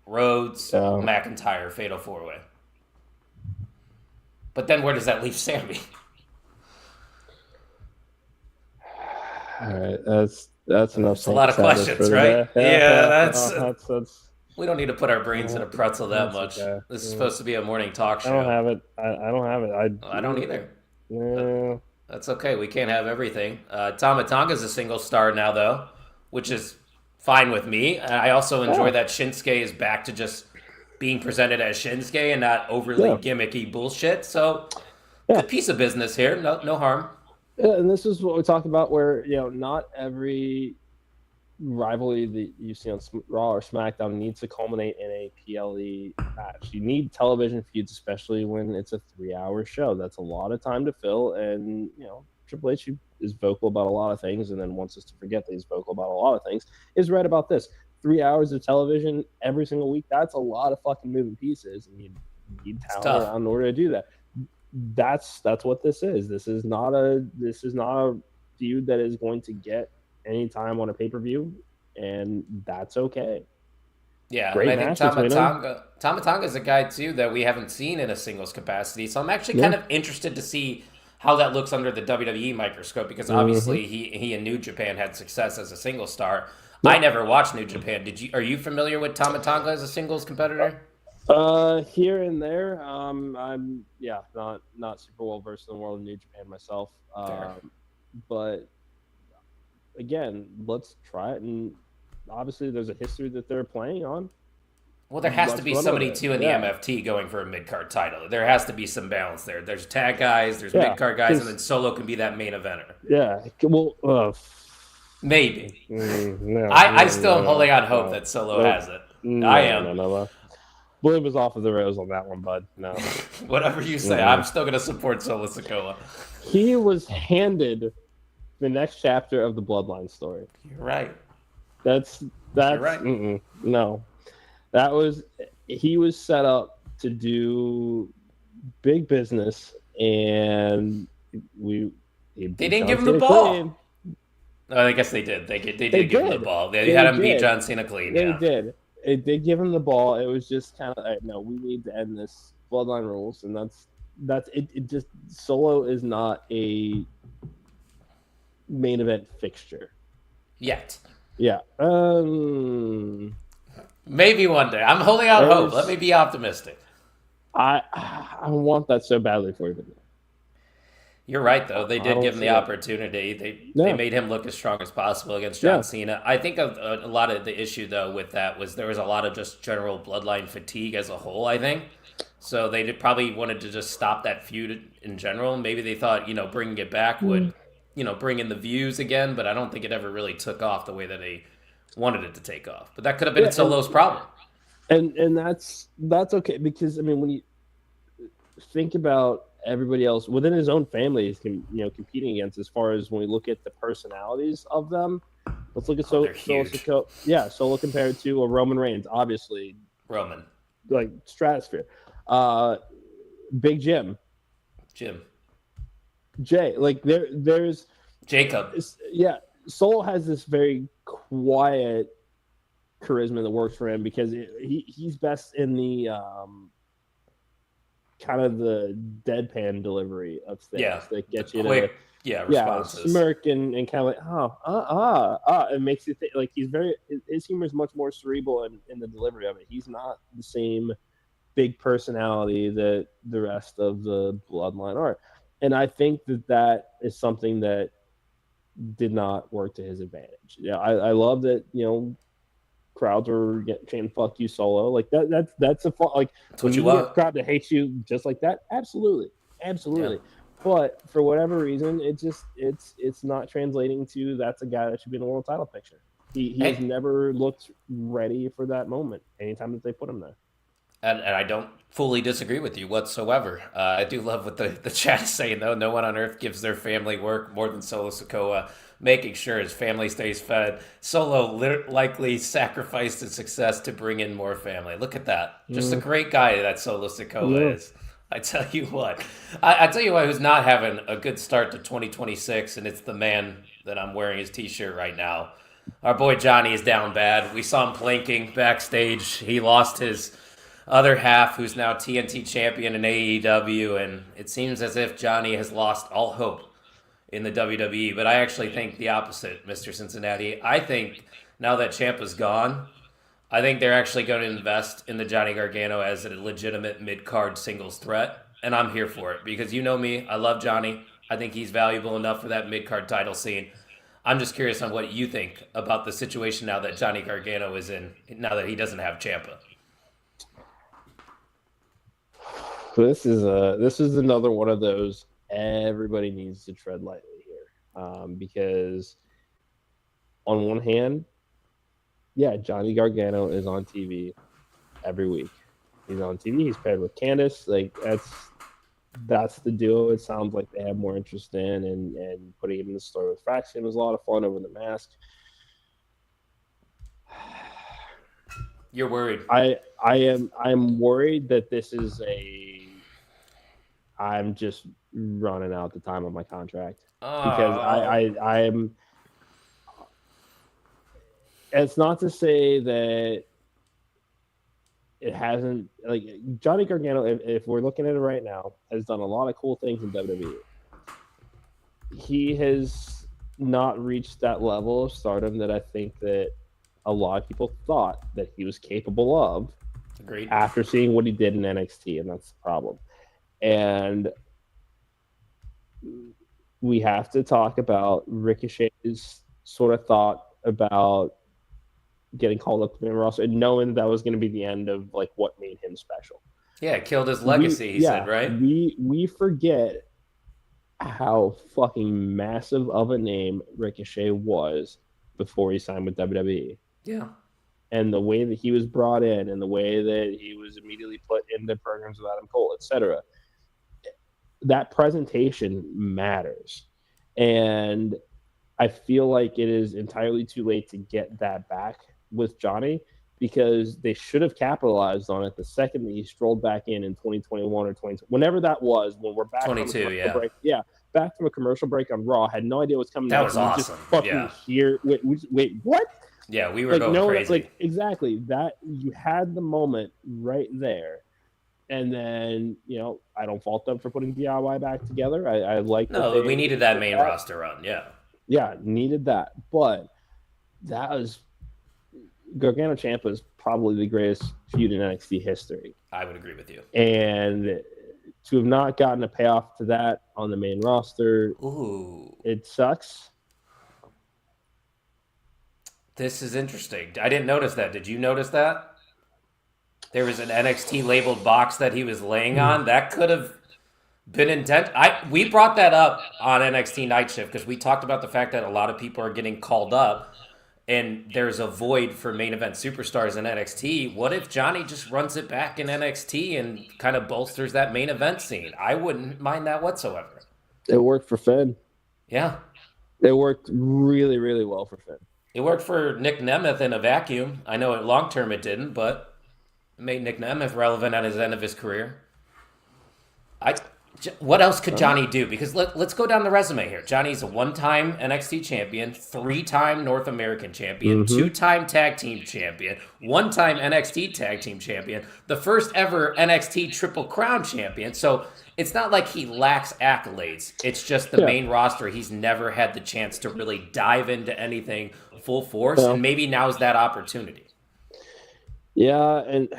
Rhodes, yeah. McIntyre, fatal four-way. But then where does that leave Sammy? All right. That's enough It's a lot of sadness for questions, the right? day. Yeah. Yeah, Yeah. that's. No, that's We don't need to put our brains in a pretzel that that's much. okay. This is Yeah. supposed to be a morning talk I don't show. have it. I don't have it. I don't either. But Yeah. that's okay. We can't have everything. Tama Tonga's a single star now, though, which is fine with me. I also enjoy Yeah. that Shinsuke is back to just being presented as Shinsuke and not overly Yeah. gimmicky bullshit. So, Yeah. good piece of business here. No harm. Yeah, and this is what we talked about, where not every rivalry that you see on Raw or SmackDown needs to culminate in a PLE match. You need television feuds, especially when it's a 3-hour show. That's a lot of time to fill, and Triple H is vocal about a lot of things, and then wants us to forget that he's vocal about a lot of things. Is right about this. 3 hours of television every single week. That's a lot of fucking moving pieces, and you need talent around in order to do that. That's what this is. This is not a feud that is going to get any time on a pay-per-view, and that's okay. Yeah, Great and I think match between them. Tama Tonga is a guy too that we haven't seen in a singles capacity. So I'm actually kind of interested to see how that looks under the WWE microscope, because obviously he in New Japan had success as a single star. Yep. I never watched New Japan. Are you familiar with Tama Tonga as a singles competitor? Here and there. I'm not super well versed in the world of New Japan myself. But again, let's try it, and obviously there's a history that they're playing on. Well, there has to be somebody too in the MFT going for a mid-card title. There has to be some balance there. There's tag guys, there's mid-card guys, and then Solo can be that main eventer. Yeah, well, maybe. I still am holding on hope that Solo has it. I am. No. Blue was off of the rails on that one, bud. No. Whatever you say, I'm still going to support Solo Sikoa. He was handed the next chapter of the Bloodline story. You're right. That's You're right. No. He was set up to do big business, and they didn't give him the ball. Oh, I guess they did. They did give him the ball. They had him beat John Cena clean. They did. They did give him the ball. It was just kind of no. We need to end this. Bloodline rules, and that's it. It just Solo is not a main event fixture yet. Yeah. Maybe one day. I'm holding out hope. Let me be optimistic. I want that so badly for you. You're right, though. They did give him the opportunity. They made him look as strong as possible against John Cena. I think a lot of the issue, though, with that was there was a lot of just general bloodline fatigue as a whole, I think. So they probably wanted to just stop that feud in general. Maybe they thought, bringing it back would, bring in the views again. But I don't think it ever really took off the way that they wanted it to take off. But that could have been Solo's problem. And that's okay, because, I mean, when you think about everybody else within his own family is competing against, as far as when we look at the personalities of them. Let's look at Solo compared to a Roman Reigns, obviously. Roman. Like stratosphere. Big Jim. Jay. Like there's Jacob. Yeah. Solo has this very quiet charisma that works for him, because he's best in the kind of the deadpan delivery of things that gets you quick, responses. Smirk and kind of like it makes you think, like his humor is much more cerebral in the delivery of it. He's not the same big personality that the rest of the Bloodline are, and I think that is something that did not work to his advantage. Yeah, I love that crowds are chanting "fuck you, Solo." Like that's a fun, like that's what you want. Get a crowd that hates you just like that. Absolutely. Yeah. But for whatever reason, it's not translating to that's a guy that should be in the world title picture. He has never looked ready for that moment. Anytime that they put him there. And I don't fully disagree with you whatsoever. I do love what the chat is saying, though. No one on earth gives their family work more than Solo Sokoa, making sure his family stays fed. Solo likely sacrificed his success to bring in more family. Look at that. Just a Mm, great guy that Solo Sokoa no. is. I tell you what. I tell you what, who's not having a good start to 2026, and it's the man that I'm wearing his t shirt right now. Our boy Johnny is down bad. We saw him planking backstage. He lost his other half, who's now TNT champion in AEW, and it seems as if Johnny has lost all hope in the WWE. But I actually think the opposite, Mr. Cincinnati. I think now that Ciampa's gone, I think they're actually going to invest in the Johnny Gargano as a legitimate mid card singles threat, and I'm here for it because you know me. I love Johnny. I think he's valuable enough for that mid card title scene. I'm just curious on what you think about the situation now that Johnny Gargano is in, now that he doesn't have Ciampa. This is another one of those everybody needs to tread lightly here, because on one hand, yeah, Johnny Gargano is on TV every week. He's on TV. He's paired with Candice. Like that's the duo. It sounds like they have more interest in, and putting him in the story with Fraction was a lot of fun over the mask. You're worried. I'm worried that this is a I'm just running out the time of my contract because Oh, I'm. It's not to say that it hasn't, like, Johnny Gargano. If we're looking at it right now, has done a lot of cool things in WWE. He has not reached that level of stardom that I think that a lot of people thought that he was capable of agreed. after seeing what he did in NXT, and that's the problem. And we have to talk about Ricochet's sort of thought about getting called up to the main roster and knowing that was going to be the end of like what made him special. Yeah, it killed his We legacy, he said, yeah, right? we forget how fucking massive of a name Ricochet was before he signed with WWE. Yeah. And the way that he was brought in and the way that he was immediately put into programs with Adam Cole, etc. That presentation matters. And I feel like it is entirely too late to get that back with Johnny because they should have capitalized on it the second that he strolled back in 2021 or 20, whenever that was, when we're back from a 22, commercial yeah. break. Yeah, back from a commercial break on Raw, had no idea what's coming That next, was and he's just awesome. fucking Yeah. here. Wait, what? Yeah, we were Like, going no, crazy. like, exactly that. You had the moment right there. And then, I don't fault them for putting DIY back together. I like that No, we they needed that did main that. roster run. Yeah. Yeah, needed that. But that was Gargano Ciampa is probably the greatest feud in NXT history. I would agree with you. And to have not gotten a payoff to that on the main roster, Ooh, it sucks. this is interesting. I didn't notice that. Did you notice that? There was an NXT labeled box that he was laying on. That could have been intent. We brought that up on NXT Night Shift because we talked about the fact that a lot of people are getting called up and there's a void for main event superstars in NXT. What if Johnny just runs it back in NXT and kind of bolsters that main event scene? I wouldn't mind that whatsoever. It worked for Finn. Yeah. It worked really, really well for Finn. It worked for Nick Nemeth in a vacuum. I know long term it didn't, but it made Nick Nemeth relevant at his end of his career. I what else could Huh? Johnny do? Because let's go down the resume here. Johnny's a one-time NXT champion, three-time North American champion, Mm-hmm. two-time tag team champion, one-time NXT tag team champion, the first ever NXT Triple Crown champion. So it's not like he lacks accolades. It's just the Yeah. main roster. He's never had the chance to really dive into anything full force, and Well, maybe now's that opportunity. yeah, and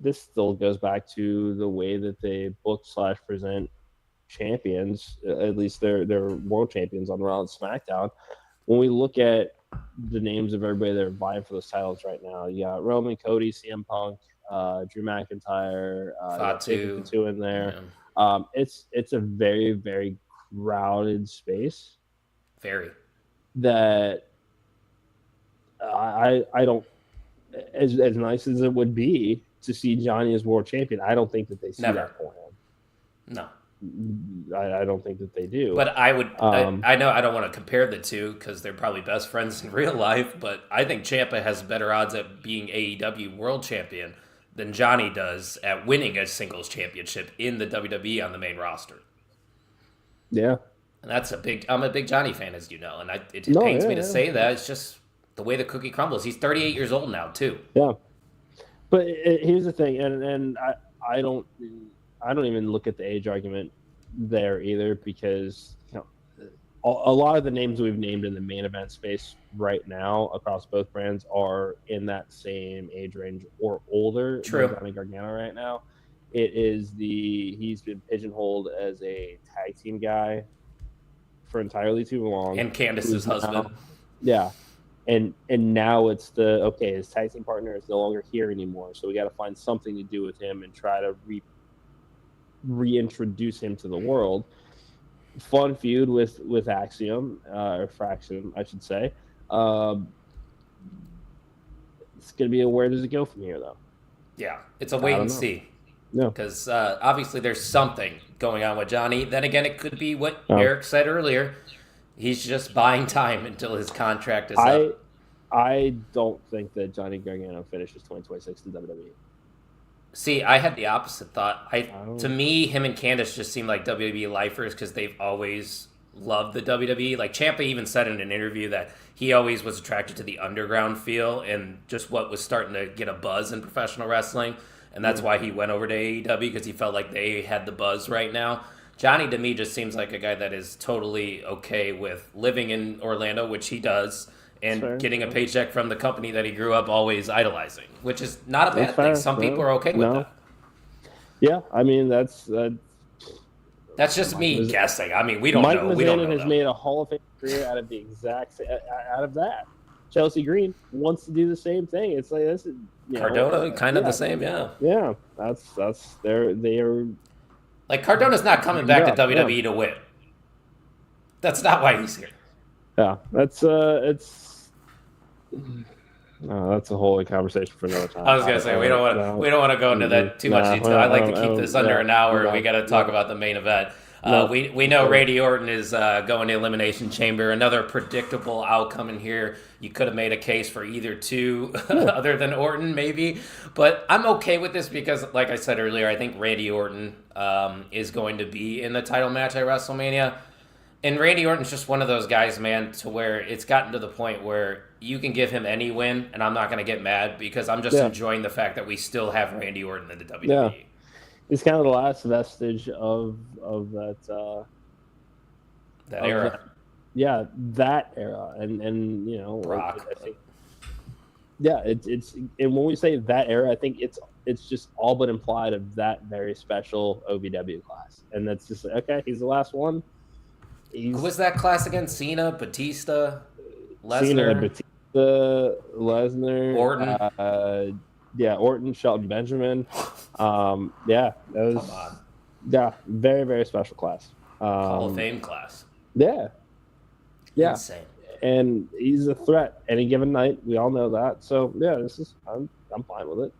this still goes back to the way that they book/present champions, at least they're world champions on Raw and SmackDown. When we look at the names of everybody that are vying for those titles right now, you got Roman, Cody, CM Punk, Drew McIntyre, you got Taker Fatu, Fatu in there. yeah, It's a very, very crowded space very. that I don't as nice as it would be to see Johnny as world champion, I don't think that they see Never. that for him. No. I don't think that they do. But I would. I know I don't want to compare the two because they're probably best friends in real life. But I think Ciampa has better odds at being AEW World Champion than Johnny does at winning a singles championship in the WWE on the main roster. Yeah, and that's a big. I'm a big Johnny fan, as you know, and it pains me to say that. It's just the way the cookie crumbles. He's 38 years old now, too. Yeah, but here's the thing, and I don't even look at the age argument there either, because a lot of the names we've named in the main event space right now across both brands are in that same age range or older True. than Johnny Gargano right now. He's been pigeonholed as a tag team guy for entirely too long. And Candice's husband. Yeah. And now it's his tag team partner is no longer here anymore, so we got to find something to do with him and try to reintroduce him to the world. Fun feud with Axiom, or Fraxium, I should say. It's going to be where does it go from here, though? Yeah, it's a wait and see. No, because obviously there's something going on with Johnny. Then again, it could be what Eric said earlier. He's just buying time until his contract is up. I don't think that Johnny Gargano finishes 2026 in WWE. See, I had the opposite thought. To me, him and Candice just seem like WWE lifers because they've always loved the WWE. Like Ciampa even said in an interview that he always was attracted to the underground feel and just what was starting to get a buzz in professional wrestling. And that's why he went over to AEW, because he felt like they had the buzz right now. Johnny, to me, just seems like a guy that is totally okay with living in Orlando, which he does, and getting a paycheck from the company that he grew up always idolizing, which is not a bad thing. Some people are okay with that. Yeah, I mean, that's just me guessing. I mean, we don't Mike know. Mizanin We don't know. Has made a Hall of Fame career out of that. Chelsea Green wants to do the same thing. It's like this is Cardona, kind of the same, yeah. Yeah, that's they are. Like Cardona's not coming back to WWE to win. That's not why he's here. Yeah, that's that's a whole conversation for another time. I was gonna say we don't want to go into that too much detail. I'd like to keep this under an hour. We got to talk about the main event. We know Randy Orton is going to Elimination Chamber. Another predictable outcome in here. You could have made a case for either two other than Orton, maybe. But I'm okay with this because, like I said earlier, I think Randy Orton is going to be in the title match at WrestleMania. And Randy Orton's just one of those guys, man, to where it's gotten to the point where you can give him any win, and I'm not going to get mad because I'm just enjoying the fact that we still have Randy Orton in the WWE. Yeah. He's kind of the last vestige of that era. That era, and Brock. It's and when we say that era, I think it's just all but implied of that very special OVW class, and that's just okay. He's the last one. Who was that class again? Cena, Batista, Lesnar. Cena, Batista, Lesnar, Orton. Orton, Shelton Benjamin. That was. Come on. Yeah, very, very special class. Hall of Fame class. Yeah. Insane. And he's a threat any given night. We all know that. So yeah, I'm fine with it.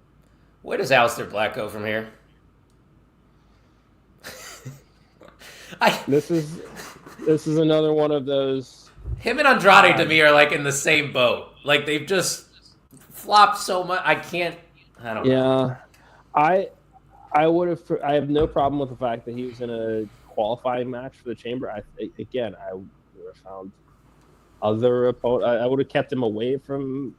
Where does Aleister Black go from here? This is another one of those. Him and Andrade to me are like in the same boat. Like they've just flopped so much. I don't know. Yeah, I have no problem with the fact that he was in a qualifying match for the Chamber. I would have found other opponent. I would have kept him away from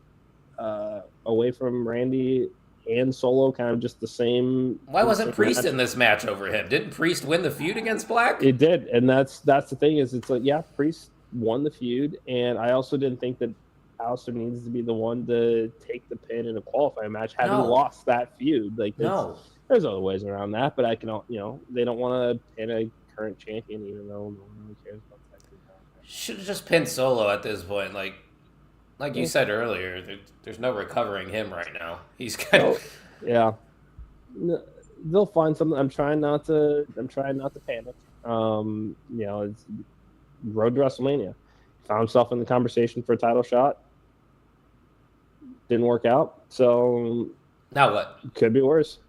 Randy and Solo, kind of just the same. Why wasn't Priest in this match over him? Didn't Priest win the feud against Black? It did, and that's the thing is it's like Priest won the feud, and I also didn't think that Aleister needs to be the one to take the pin in a qualifying match, having lost that feud. Like there's other ways around that, but I can they don't want to pin a current champion, even though no one really cares about that. Should have just pinned Solo at this point, like you said earlier. There's no recovering him right now. He's kind of they'll find something. I'm trying not to panic. It's road to WrestleMania. Found himself in the conversation for a title shot. Didn't work out. So Now what? could be worse.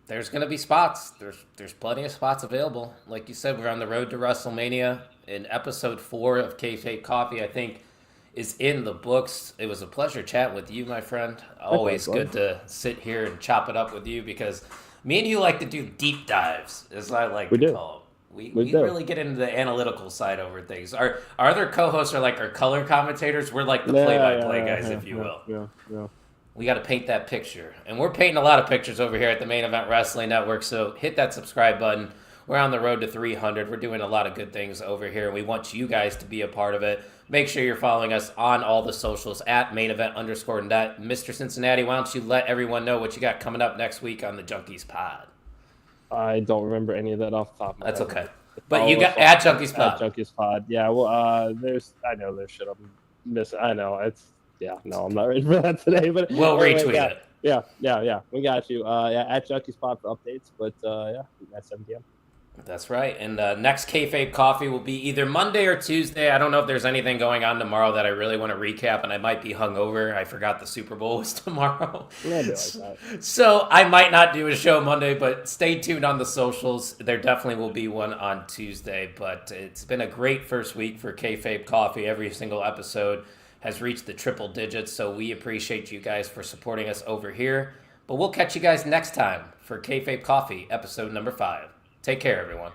There's going to be spots. There's plenty of spots available. Like you said, we're on the road to WrestleMania. In episode 4 of Kayfabe Coffee, I think, is in the books. It was a pleasure chatting with you, my friend. Always good to sit here and chop it up with you because me and you like to do deep dives, as I like to call them. We really get into the analytical side over things. Our other co-hosts are like our color commentators. We're like the play-by-play guys, if you will. Yeah. We got to paint that picture. And we're painting a lot of pictures over here at the Main Event Wrestling Network, so hit that subscribe button. We're on the road to 300. We're doing a lot of good things over here, and we want you guys to be a part of it. Make sure you're following us on all the socials at mainevent_net. Mr. Cincinnati, why don't you let everyone know what you got coming up next week on the Junkies Pod? I don't remember any of that off the top of my head. That's okay. But you got at Junkies Pod. At Junkies Pod. Yeah, well, I know there's shit I'm missing. I know. I'm not ready for that today. But we'll retweet it. Yeah. We got you. At Junkies Pod for updates. But at 7 p.m. That's right. And next Kayfabe Coffee will be either Monday or Tuesday. I don't know if there's anything going on tomorrow that I really want to recap, and I might be hungover. I forgot the Super Bowl was tomorrow. Yeah, like that. So I might not do a show Monday, but stay tuned on the socials. There definitely will be one on Tuesday. But it's been a great first week for Kayfabe Coffee. Every single episode has reached the triple digits, so we appreciate you guys for supporting us over here. But we'll catch you guys next time for Kayfabe Coffee, episode number 5. Take care, everyone.